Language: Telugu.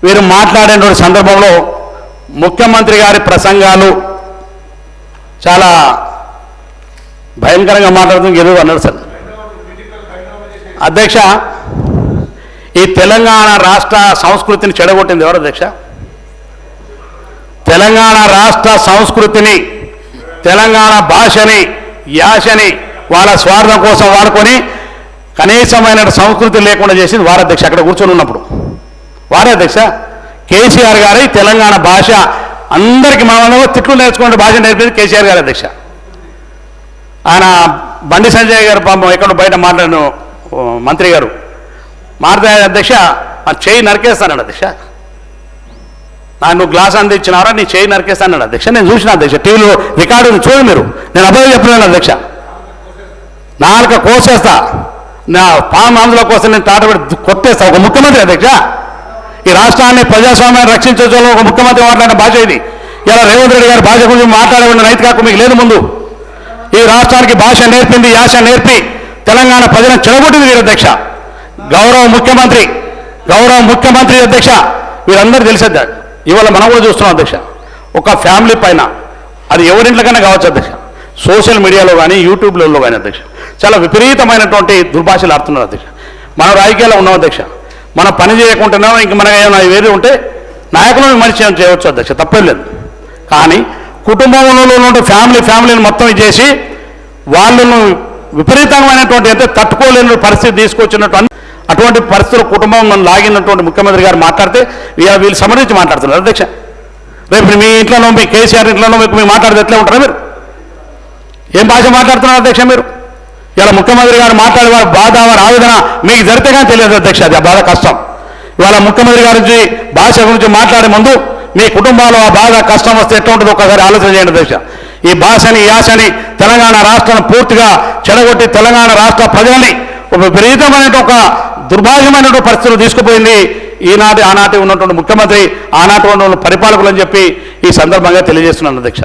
వీరు మాట్లాడేటువంటి సందర్భంలో ముఖ్యమంత్రి గారి ప్రసంగాలు చాలా భయంకరంగా మాట్లాడుతుంది ఏదో అన్నాడు సార్. అధ్యక్ష, ఈ తెలంగాణ రాష్ట్ర సంస్కృతిని చెడగొట్టింది ఎవరు అధ్యక్ష? తెలంగాణ రాష్ట్ర సంస్కృతిని, తెలంగాణ భాషని, యాసని వాళ్ళ స్వార్థం కోసం వాడుకొని కనీసమైన సంస్కృతి లేకుండా చేసింది వారు అధ్యక్ష. అక్కడ కూర్చొని ఉన్నప్పుడు వారే అధ్యక్ష. కేసీఆర్ గారి తెలంగాణ భాష అందరికీ మనం తిట్లు నేర్చుకునే భాష నేర్పింది కేసీఆర్ గారు అధ్యక్ష. ఆయన బండి సంజయ్ గారు పాపం ఎక్కడ బయట మాట్లాడిన మంత్రి గారు మాట్లాడే అధ్యక్ష, ఆ చేయి నరికేస్తానండి అధ్యక్ష. నువ్వు గ్లాస్ అందించినారా, నీ చేయి నరికేస్తానన్నాడు అధ్యక్ష. నేను చూసిన అధ్యక్ష, టీవీలో రికార్డు చూడండి మీరు. నేను అబ్బాయి చెప్పలేను అధ్యక్ష, నాలుక కోసేస్తా, నా పామాంధ్రుల కోసం నేను తాటబడి కొట్టేస్తా. ఒక ముఖ్యమంత్రి అధ్యక్ష, ఈ రాష్ట్రాన్ని ప్రజాస్వామ్యాన్ని రక్షించడంలో ఒక ముఖ్యమంత్రి మాట్లాడిన భాష ఇది. ఇలా రేవంత్ రెడ్డి గారి భాష గురించి మాట్లాడే నైతిక హక్కు మీకు లేదు. ముందు ఈ రాష్ట్రానికి భాష నేర్పింది, యాస నేర్పి తెలంగాణ ప్రజలను చెడగొట్టింది వీరు అధ్యక్ష. గౌరవ ముఖ్యమంత్రి అధ్యక్ష, వీరందరూ తెలిసేద్దా. ఇవాళ మనం కూడా చూస్తున్నాం అధ్యక్ష, ఒక ఫ్యామిలీ పైన, అది ఎవరింట్లోకైనా కావచ్చు అధ్యక్ష, సోషల్ మీడియాలో కానీ యూట్యూబ్లలో కానీ అధ్యక్ష, చాలా విపరీతమైనటువంటి దుర్భాషలు ఆడుతున్నారు అధ్యక్ష. మనం రాజకీయాల్లో ఉన్నాం అధ్యక్ష, మనం పని చేయకుంటున్నాం, ఇంక మనకు ఏమైనా వేరే ఉంటే నాయకులను మనిషి చేయవచ్చు అధ్యక్ష, తప్పేం లేదు. కానీ కుటుంబంలో ఉన్న ఫ్యామిలీని మొత్తం చేసి వాళ్ళను విపరీతమైనటువంటి అంటే తట్టుకోలేని పరిస్థితి తీసుకొచ్చినట్టు అటువంటి పరిస్థితులు కుటుంబం నన్ను లాగినటువంటి ముఖ్యమంత్రి గారు మాట్లాడితే వీళ్ళు సమరించి మాట్లాడుతున్నారు అధ్యక్ష. రేపు మీ ఇంట్లోనో, మీ కేసీఆర్ ఇంట్లోనో మీకు మీరు మాట్లాడితే ఎట్లా ఉంటారా? మీరు ఏం భాష మాట్లాడుతున్నారు అధ్యక్ష? మీరు ఇలా ముఖ్యమంత్రి గారు మాట్లాడే వారి బాధ, వారి ఆవేదన మీకు జరిగితే కానీ తెలియదు అధ్యక్ష. అది ఆ బాధ కష్టం. ఇవాళ ముఖ్యమంత్రి గారి గురించి, భాష గురించి మాట్లాడే ముందు మీ కుటుంబాల్లో ఆ బాధ కష్టం వస్తే ఎట్లా ఉంటుందో ఒకసారి ఆలోచన చేయండి అధ్యక్ష. ఈ భాషని, యాసని తెలంగాణ రాష్ట్రాన్ని పూర్తిగా చెడగొట్టి తెలంగాణ రాష్ట్ర ప్రజల్ని ఒక విపరీతమైన ఒక దుర్భాగ్యమైనటువంటి పరిస్థితులు తీసుకుపోయింది ఆనాటి ఉన్నటువంటి ముఖ్యమంత్రి, ఆనాటి ఉన్న పరిపాలకులు అని చెప్పి ఈ సందర్భంగా తెలియజేస్తున్నాను అధ్యక్ష.